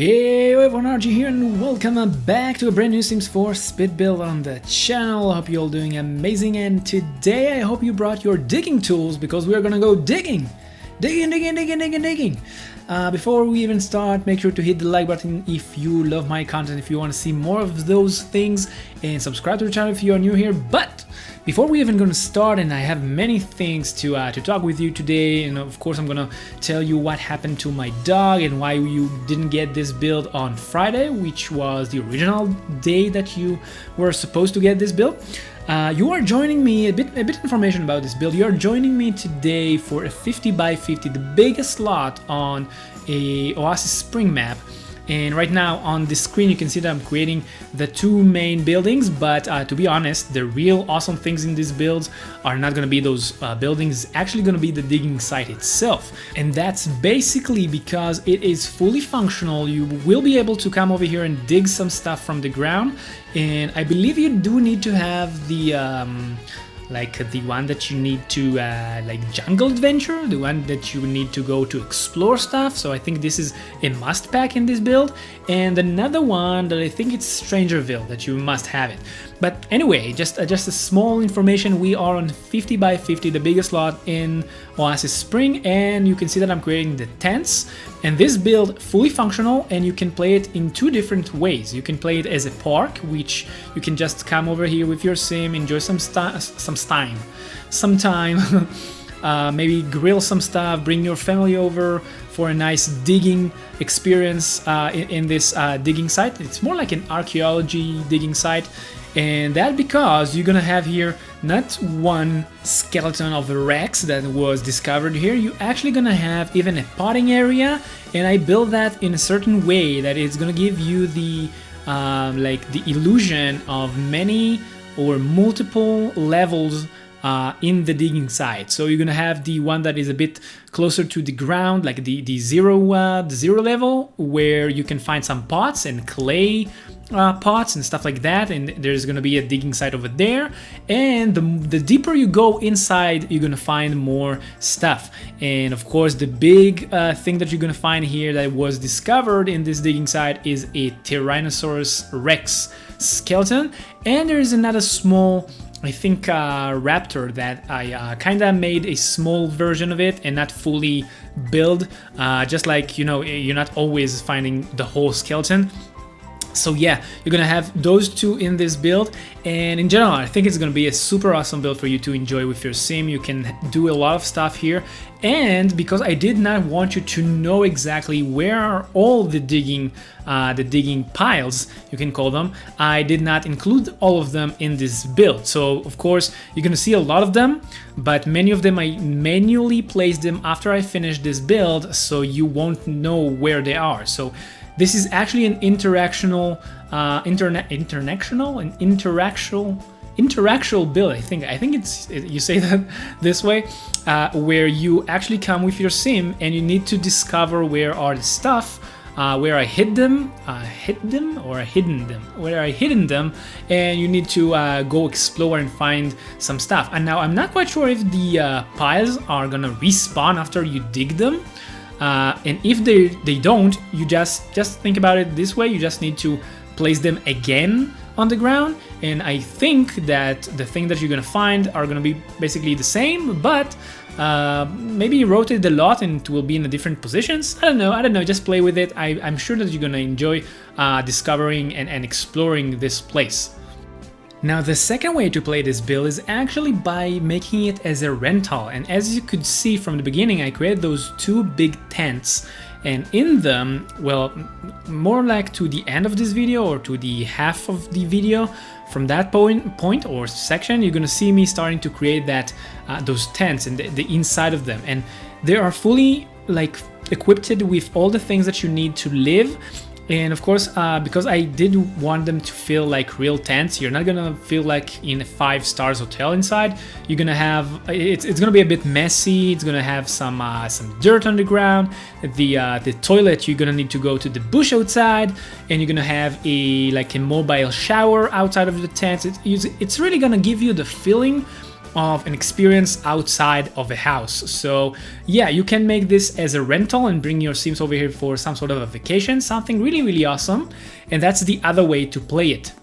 Hey everyone, Archie here and welcome back to a brand new Sims 4 speed build on the channel. I hope you're all doing amazing, and today I hope you brought your digging tools because we are gonna go digging. Before we even start, make sure to hit the like button if you love my content, if you want to see more of those things, and subscribe to the channel if you are new here. But before we even gonna start, and I have many things to talk with you today, and of course I'm gonna tell you what happened to my dog and why you didn't get this build on Friday, which was the original day that you were supposed to get this build. You are joining me, a bit information about this build. You are joining me today for a 50 by 50, the biggest lot on a Oasis spring map. And right now on the screen you can see that I'm creating the two main buildings, but to be honest, the real awesome things in these builds are not going to be those buildings. It's actually going to be the digging site itself, and that's basically because it is fully functional. You will be able to come over here and dig some stuff from the ground, and I believe you do need to have the like the one that you need to like jungle adventure, the one that you need to go to explore stuff. So I think this is a must pack in this build, and another one that I think it's Strangerville that you must have it. But anyway, just a small information. We are on 50 by 50, the biggest lot in Oasis Spring, and you can see that I'm creating the tents. And this build fully functional, and you can play it in two different ways. You can play it as a park, which you can just come over here with your sim, enjoy some time, maybe grill some stuff, bring your family over for a nice digging experience in this digging site. It's more like an archaeology digging site. And that because you're gonna have here not one skeleton of a Rex that was discovered here, you're actually gonna have even a potting area, and I built that in a certain way that it's gonna give you the like the illusion of many or multiple levels in the digging site. So you're gonna have the one that is a bit closer to the ground, like the zero level, where you can find some pots and clay pots and stuff like that, and there's gonna be a digging site over there. And the deeper you go inside, you're gonna find more stuff. And of course, the big thing that you're gonna find here that was discovered in this digging site is a Tyrannosaurus Rex Skeleton, and there is another small, I think, raptor that I kind of made a small version of it and not fully build, just like, you know, you're not always finding the whole skeleton. So yeah, you're gonna have those two in this build, and in general I think it's gonna be a super awesome build for you to enjoy with your sim. You can do a lot of stuff here, and because I did not want you to know exactly where are all the digging piles, you can call them, I did not include all of them in this build. So of course you're gonna see a lot of them, but many of them I manually placed them after I finished this build, so you won't know where they are. So this is actually an interactional build. I think it's, you say that this way, where you actually come with your sim and you need to discover where are the stuff, where I hid them, where I hidden them, and you need to go explore and find some stuff. And now I'm not quite sure if the piles are gonna respawn after you dig them. And if they don't, you just think about it this way. You just need to place them again on the ground, and I think that the thing that you're gonna find are gonna be basically the same, but maybe rotate a lot and it will be in a different positions. I don't know, just play with it. I'm sure that you're gonna enjoy discovering and exploring this place. Now the second way to play this build is actually by making it as a rental, and as you could see from the beginning, I created those two big tents, and in them, well, more like to the end of this video or to the half of the video, from that point or section, you're gonna see me starting to create that those tents and the inside of them, and they are fully like equipped with all the things that you need to live. And of course, because I did want them to feel like real tents, you're not gonna feel like in a 5-star hotel inside. You're gonna have, it's gonna be a bit messy. It's gonna have some dirt on the ground. The toilet, you're gonna need to go to the bush outside, and you're gonna have a mobile shower outside of the tent. It's really gonna give you the feeling of an experience outside of a house. So yeah, you can make this as a rental and bring your Sims over here for some sort of a vacation, something really awesome. And that's the other way to play it.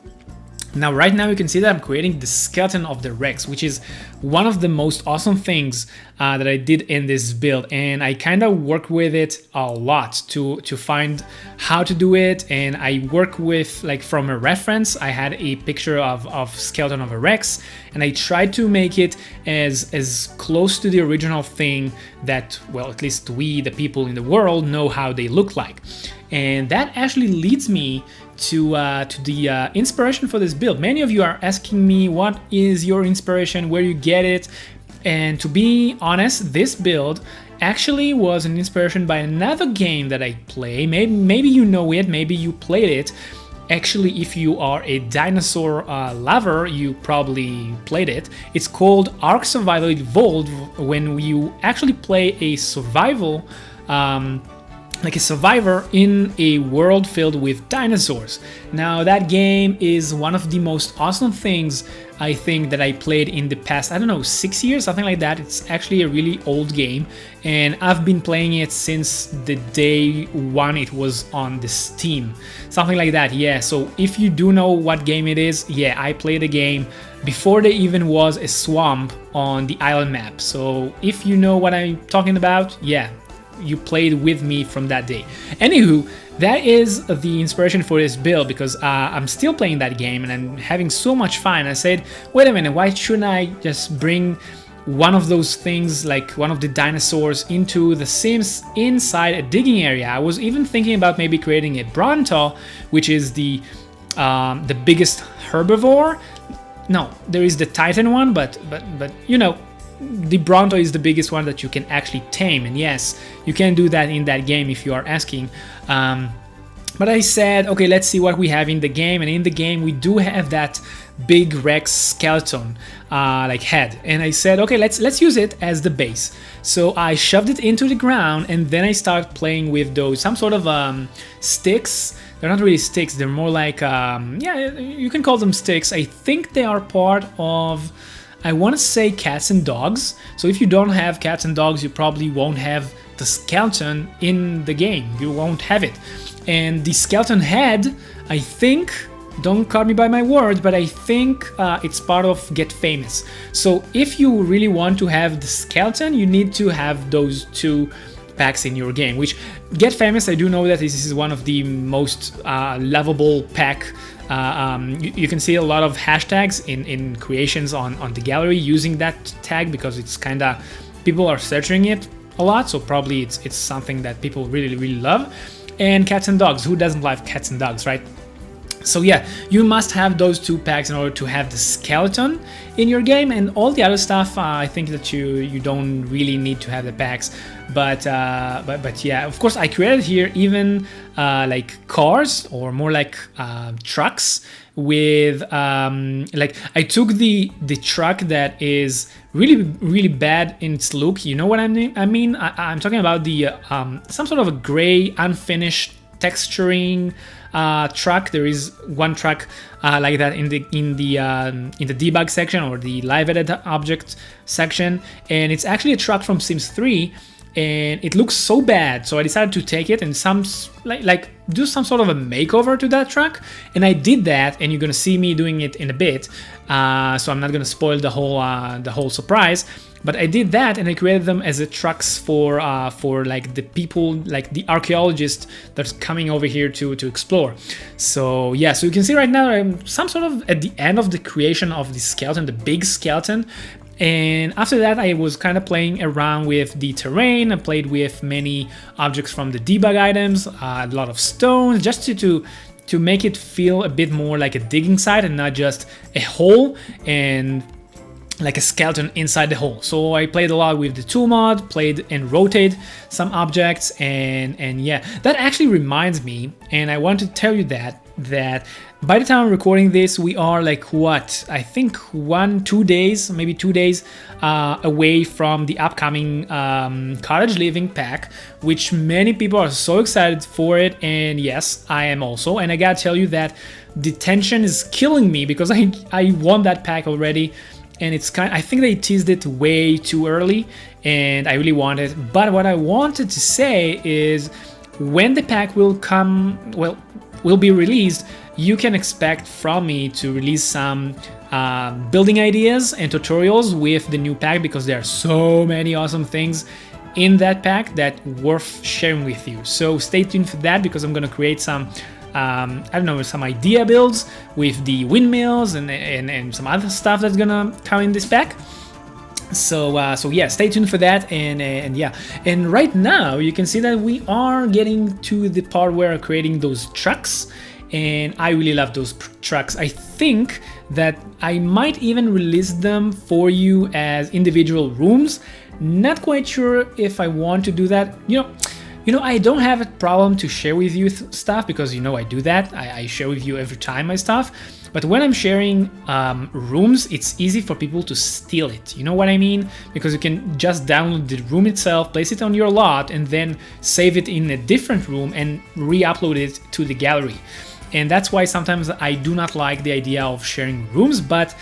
Now, right now you can see that I'm creating the skeleton of the Rex, which is one of the most awesome things that I did in this build, and I kind of work with it a lot to find how to do it. And I work with, like, from a reference, I had a picture of skeleton of a Rex, and I tried to make it as close to the original thing that, well, at least we, the people in the world, know how they look like. And that actually leads me to the inspiration for this build. Many of you are asking me, what is your inspiration, where you get it? And to be honest, this build actually was an inspiration by another game that I play. Maybe you know it, maybe you played it. Actually, if you are a dinosaur lover, you probably played it. It's called Ark Survival Evolved, when you actually play a survival like a survivor in a world filled with dinosaurs. Now, that game is one of the most awesome things I think that I played in the past, I don't know, 6 years, something like that. It's actually a really old game, and I've been playing it since the day one it was on the Steam, something like that. Yeah, so if you do know what game it is, yeah, I played the game before there even was a swamp on the island map. So if you know what I'm talking about, yeah, you played with me from that day. Anywho, that is the inspiration for this build, because I'm still playing that game and I'm having so much fun. I said, wait a minute, why shouldn't I just bring one of those things, like one of the dinosaurs, into the Sims inside a digging area? I was even thinking about maybe creating a Bronto, which is the biggest herbivore. No, there is the Titan one, but you know, the Bronto is the biggest one that you can actually tame, and yes, you can do that in that game if you are asking. But I said, okay, let's see what we have in the game, and in the game we do have that big Rex skeleton like head, and I said, okay, let's use it as the base. So I shoved it into the ground, and then I start playing with those some sort of sticks. They're not really sticks, they're more like yeah, you can call them sticks. I think they are part of, I want to say, cats and dogs. So if you don't have cats and dogs, you probably won't have the skeleton in the game. You won't have it. And the skeleton head, I think, don't call me by my word, but I think it's part of Get Famous. So if you really want to have the skeleton, you need to have those two packs in your game, which Get Famous, I do know that this is one of the most lovable pack. You can see a lot of hashtags in creations on the gallery using that tag, because it's kind of, people are searching it a lot, so probably it's something that people really love. And cats and dogs, who doesn't love cats and dogs, right? So yeah, you must have those two packs in order to have the skeleton in your game, and all the other stuff, I think that you don't really need to have the packs. But yeah, of course I created here even like cars, or more like trucks with like, I took the truck that is really bad in its look. You know what I mean? I'm talking about the some sort of a gray, unfinished texturing truck. There is one truck like that in the debug section, or the live edit object section, and it's actually a truck from Sims 3, and it looks so bad, so I decided to take it and like do some sort of a makeover to that truck, and I did that, and you're gonna see me doing it in a bit, so I'm not gonna spoil the whole surprise. But I did that, and I created them as trucks for like the people, like the archaeologists that's coming over here to explore. So yeah, so you can see right now I'm some sort of at the end of the creation of the skeleton, the big skeleton. And after that, I was kind of playing around with the terrain. I played with many objects from the debug items, a lot of stones, just to make it feel a bit more like a digging site and not just a hole and like a skeleton inside the hole. So I played a lot with the tool mod, played and rotate some objects, and yeah, that actually reminds me, and I want to tell you that by the time I'm recording this, we are like, what, I think 2 days, maybe 2 days away from the upcoming cottage living pack, which many people are so excited for it, and yes, I am also. And I gotta tell you that the tension is killing me, because I won that pack already, and I think they teased it way too early, and I really want it. But what I wanted to say is, when the pack will be released, you can expect from me to release some building ideas and tutorials with the new pack, because there are so many awesome things in that pack that worth sharing with you. So stay tuned for that, because I'm gonna create some I don't know, some idea builds with the windmills and some other stuff that's gonna come in this pack. So yeah, stay tuned for that. And yeah, and right now you can see that we are getting to the part where we're creating those trucks, and I really love those trucks. I think that I might even release them for you as individual rooms. Not quite sure if I want to do that. You know, I don't have a problem to share with you stuff, because you know I do that. I share with you every time my stuff. But when I'm sharing rooms, it's easy for people to steal it. You know what I mean? Because you can just download the room itself, place it on your lot, and then save it in a different room and re-upload it to the gallery. And that's why sometimes I do not like the idea of sharing rooms. But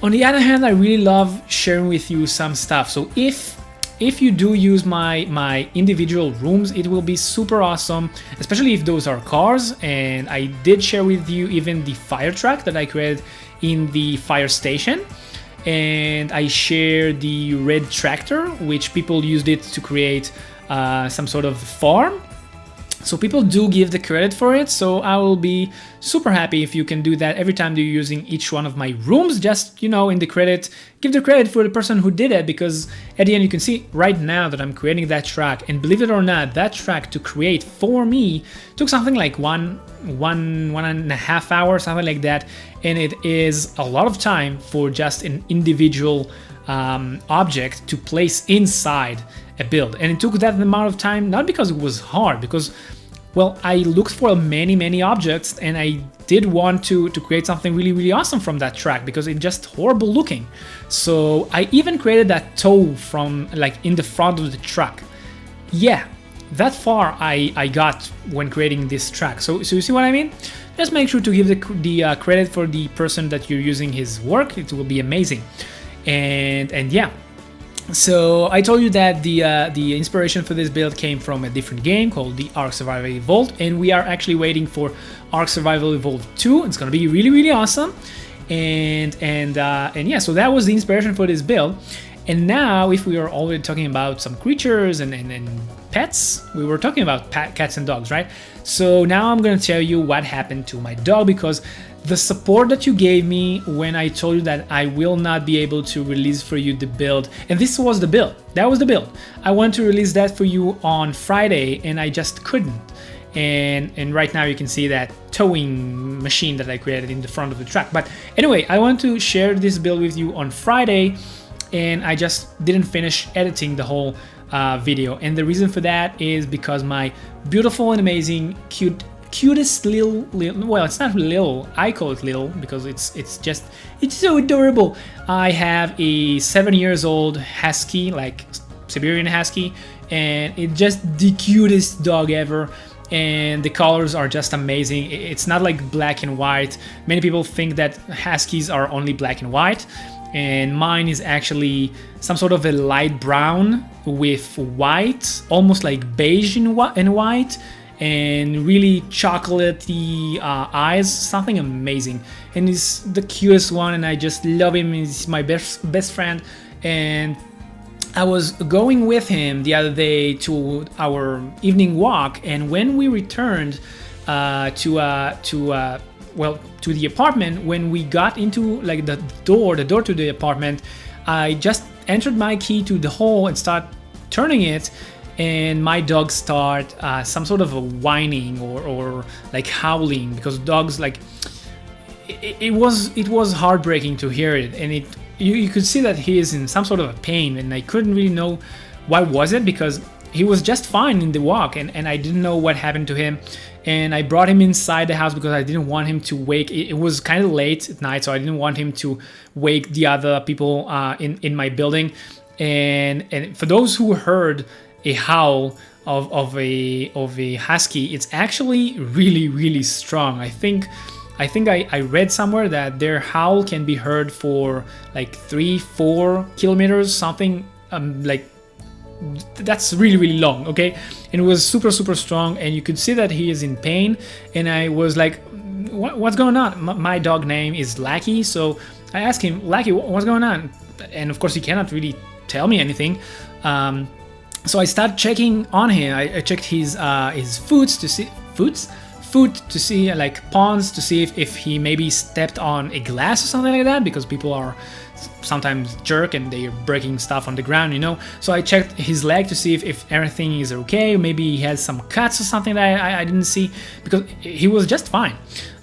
on the other hand, I really love sharing with you some stuff. So if you do use my individual rooms, it will be super awesome, especially if those are cars. And I did share with you even the fire truck that I created in the fire station. And I shared the red tractor, which people used it to create some sort of farm. So people do give the credit for it, so I will be super happy if you can do that every time you're using each one of my rooms. Just, you know, in the credit, give the credit for the person who did it, because at the end you can see right now that I'm creating that track, and believe it or not, that track to create for me took something like one and a half hours, something like that, and it is a lot of time for just an individual object to place inside a build. And it took that amount of time not because it was hard, because, well, I looked for many objects, and I did want to create something really awesome from that track, because it's just horrible looking. So I even created that toe from like in the front of the truck. Yeah, that far I got when creating this track. So you see what I mean? Just make sure to give the credit for the person that you're using his work. It will be amazing. And yeah, so I told you that the inspiration for this build came from a different game called the Ark Survival Evolved, and we are actually waiting for Ark Survival Evolved 2. It's gonna be really awesome. And yeah, so that was the inspiration for this build. And now, if we are already talking about some creatures and pets, we were talking about cats and dogs, right? So now I'm gonna tell you what happened to my dog, because the support that you gave me when I told you that I will not be able to release for you the build, and this was the build, that was the build. I want to release that for you on Friday, and I just couldn't. And right now you can see that towing machine that I created in the front of the truck. But anyway, I want to share this build with you on Friday, and I just didn't finish editing the whole video. And the reason for that is because my beautiful and amazing cutest little, well, it's not little, I call it little because it's so adorable. I have a 7 years old husky, like Siberian husky, and it's just the cutest dog ever. And the colors are just amazing. It's not like black and white. Many people think that huskies are only black and white, and mine is actually some sort of a light brown with white, almost like beige and white, and really chocolatey eyes, something amazing. And he's the cutest one, and I just love him. He's my best friend. And I was going with him the other day to our evening walk, and when we returned to the apartment, when we got into like the door to the apartment, I just entered my key to the hole and start turning it, and my dog start some sort of a whining or like howling, because dogs, like, it was heartbreaking to hear it. And you could see that he is in some sort of a pain, and I couldn't really know why was it, because he was just fine in the walk, and I didn't know what happened to him. And I brought him inside the house because I didn't want him to wake. It was kind of late at night, so I didn't want him to wake the other people in my building. And for those who heard a howl of a husky, it's actually really strong. I think I think I read somewhere that their howl can be heard for like 3-4 kilometers, something like that's really long, okay? And it was super strong, and you could see that he is in pain. And I was like, what's going on? My dog name is Lackey, so I asked him, Lackey, what's going on? And of course he cannot really tell me anything. So I started checking on him. I checked his foods to see food to see, like ponds, to see if he maybe stepped on a glass or something like that, because people are sometimes jerk and they're breaking stuff on the ground, you know. So I checked his leg to see if everything is okay. Maybe he has some cuts or something that I didn't see, because he was just fine.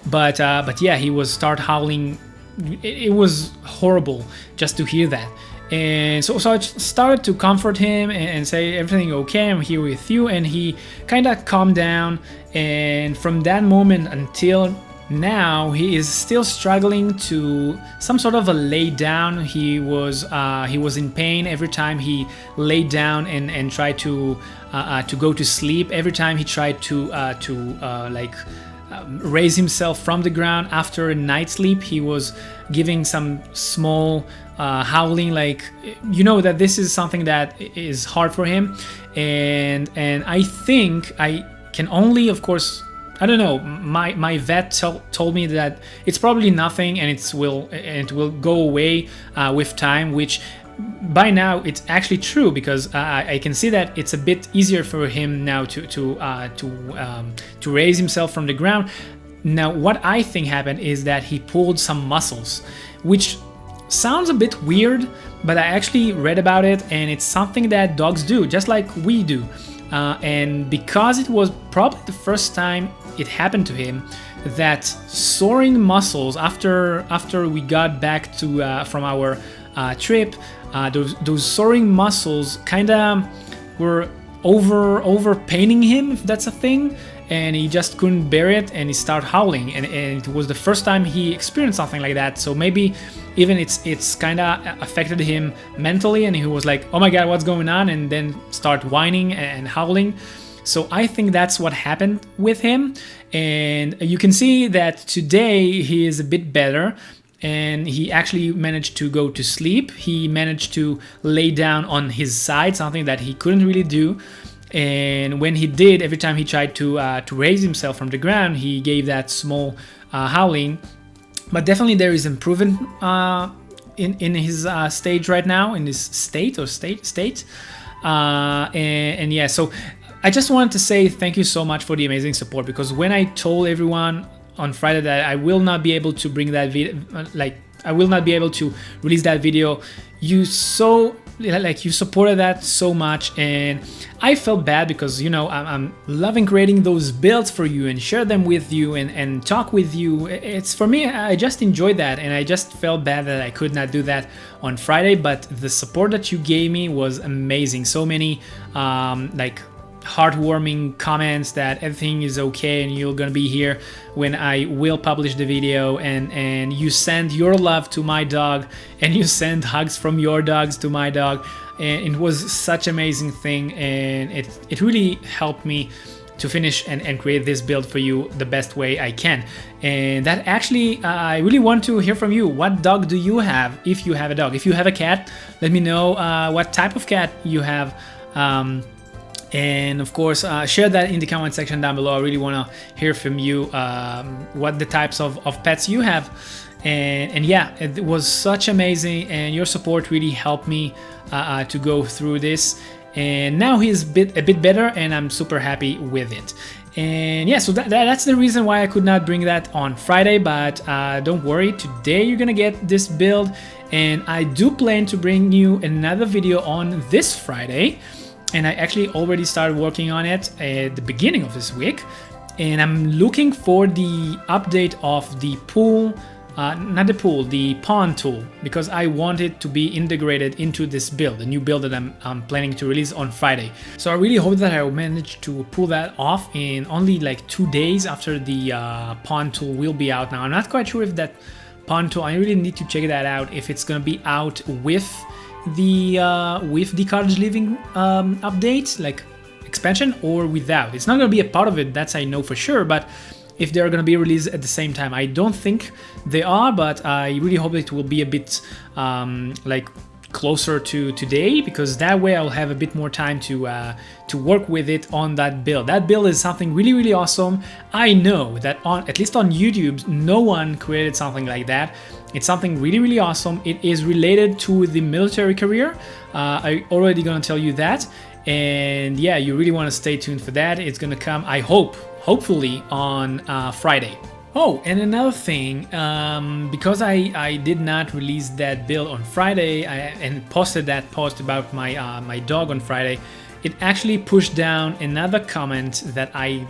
But yeah, he was start howling. It was horrible just to hear that. And so I started to comfort him and say, everything okay, I'm here with you. And he kind of calmed down. And from that moment until now, he is still struggling to some sort of a lay down. He was in pain every time he laid down and tried to go to sleep. Every time he tried to raise himself from the ground after a night sleep, he was giving some small howling, like, you know, that this is something that is hard for him. And I think I can only, of course, I don't know, my vet told me that it's probably nothing, and it will go away with time, which by now it's actually true, because I can see that it's a bit easier for him now to raise himself from the ground. Now, what I think happened is that he pulled some muscles, which sounds a bit weird, but I actually read about it, and it's something that dogs do, just like we do. And because it was probably the first time it happened to him, that soaring muscles after we got back to from our trip, those soaring muscles kind of were over paining him, if that's a thing, and he just couldn't bear it, and he started howling, and it was the first time he experienced something like that. So maybe even it's kind of affected him mentally, and he was like, oh my god, what's going on, and then start whining and howling. So I think that's what happened with him, and you can see that today he is a bit better, and he actually managed to go to sleep. He managed to lay down on his side, something that he couldn't really do. And when he did, every time he tried to raise himself from the ground, he gave that small howling. But definitely there is improvement in his stage right now, in his state. And yeah, so I just wanted to say thank you so much for the amazing support, because when I told everyone on Friday that I will not be able to bring that video, I will not be able to release that video, you supported that so much, and I felt bad because, you know, I'm loving creating those builds for you and share them with you and talk with you. It's, for me, I just enjoyed that, and I just felt bad that I could not do that on Friday, but the support that you gave me was amazing. So many heartwarming comments that everything is okay and you're gonna be here when I will publish the video, and you send your love to my dog, and you send hugs from your dogs to my dog, and it was such an amazing thing, and it really helped me to finish and create this build for you the best way I can. And that actually, I really want to hear from you. What dog do you have, if you have a dog? If you have a cat, let me know what type of cat you have. And of course, share that in the comment section down below. I really want to hear from you what the types of pets you have. And yeah, it was such amazing, and your support really helped me to go through this. And now he's a bit better, and I'm super happy with it. And yeah, so that's the reason why I could not bring that on Friday, but don't worry, today you're gonna get this build, and I do plan to bring you another video on this Friday. And I actually already started working on it at the beginning of this week, and I'm looking for the update of the pool, the pond tool, because I want it to be integrated into this build, the new build that I'm planning to release on Friday. So I really hope that I will manage to pull that off in only like 2 days after the pond tool will be out. Now I'm not quite sure if that pond tool, I really need to check that out, if it's gonna be out with the cottage living update, like expansion, or without. It's not gonna be a part of it, that's I know for sure, but if they're gonna be released at the same time. I don't think they are, but I really hope it will be a bit like closer to today, because that way I'll have a bit more time to work with it on that build. That build is something really awesome. I know that at least on YouTube, no one created something like that. It's something really awesome. It is related to the military career. I already gonna tell you that, and yeah, you really want to stay tuned for that. It's gonna come, I hope, hopefully on Friday. Oh, and another thing, because I did not release that build on Friday and posted that post about my my dog on Friday, it actually pushed down another comment that I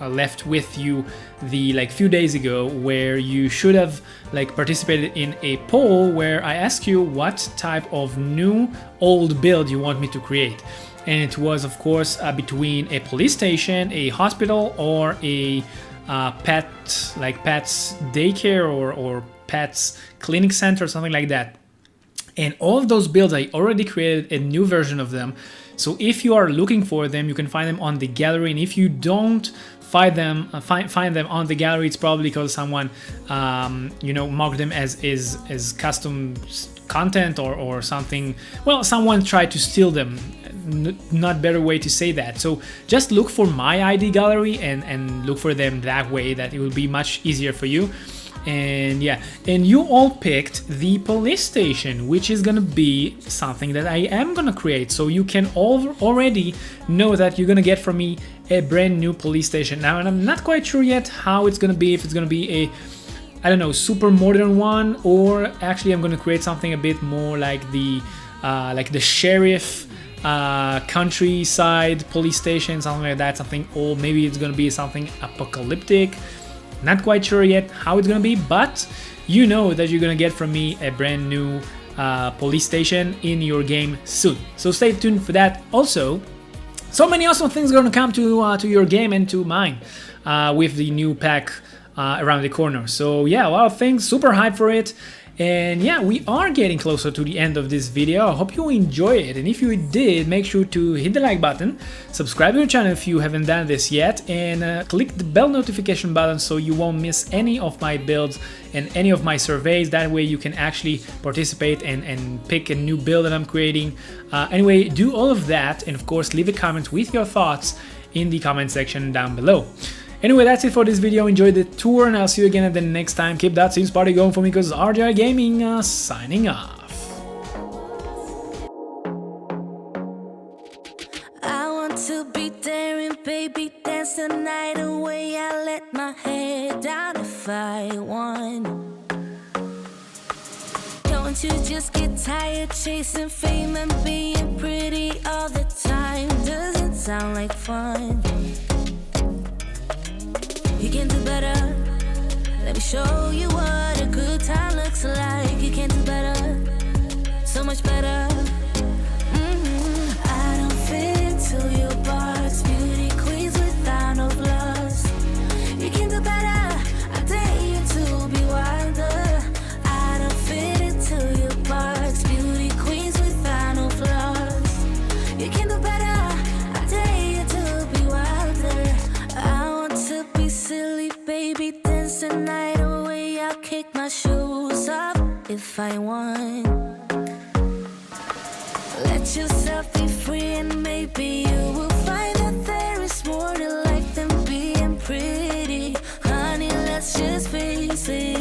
left with you like few days ago, where you should have like participated in a poll where I asked you what type of new old build you want me to create. And it was, of course, between a police station, a hospital, or a pets daycare or pets clinic center, something like that. And all of those builds, I already created a new version of them. So if you are looking for them, you can find them on the gallery. And if you don't find them on the gallery, it's probably because someone you know, marked them as custom content or something. Well, someone tried to steal them. Not better way to say that. So just look for my ID gallery and look for them that way, that it will be much easier for you. And yeah, and you all picked the police station, which is gonna be something that I am gonna create. So you can already know that you're gonna get from me a brand new police station. Now, and I'm not quite sure yet how it's gonna be, if it's gonna be a, I don't know, super modern one, or actually I'm gonna create something a bit more like the sheriff countryside police station, something like that, something old. Maybe it's gonna be something apocalyptic. Not quite sure yet how it's gonna be, but you know that you're gonna get from me a brand new police station in your game soon. So stay tuned for that. Also, so many awesome things are gonna come to your game and to mine with the new pack around the corner. So yeah, a lot of things, super hyped for it. And yeah, we are getting closer to the end of this video. I hope you enjoy it, and if you did, make sure to hit the like button, subscribe to the channel if you haven't done this yet, and click the bell notification button so you won't miss any of my builds and any of my surveys. That way you can actually participate and pick a new build that I'm creating. Anyway, do all of that, and of course leave a comment with your thoughts in the comment section down below. Anyway, that's it for this video. Enjoy the tour, and I'll see you again at the next time. Keep that seems party going for me, because RGI Gaming signing off. I want to be daring, baby, dance the night away. I let my head down if I won. Don't you just get tired chasing fame and being pretty all the time? Doesn't sound like fun. You can do better. Let me show you what a good time looks like. You can do better, so much better. I don't fit into your box. Beauty queens without no flaws. You can do better. I dare you to be wilder. I don't fit into your box. Beauty queens without no flaws. You can do better. I dare you to be wilder. I want to be silly, baby, dance the night away. I'll kick my shoes off if I want. Let yourself be free, and maybe you will find that there is more to life than being pretty. Honey, let's just face it.